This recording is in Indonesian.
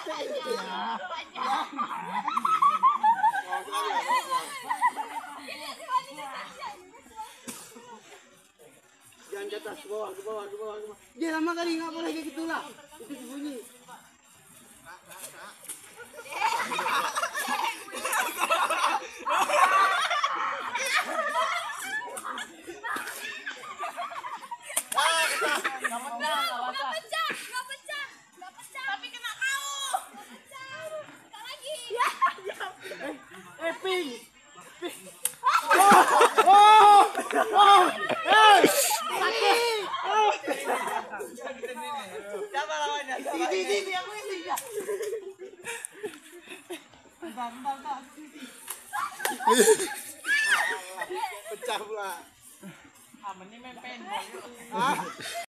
Jangan ke atas, ke bawah, ke bawah, ke bawah, ke bawah. Dia lama kali nggak boleh kayak gitulah. Itu bunyi. Siapa lawannya? Ini aku ini ya. Pecah pula. Aman ini main paintball.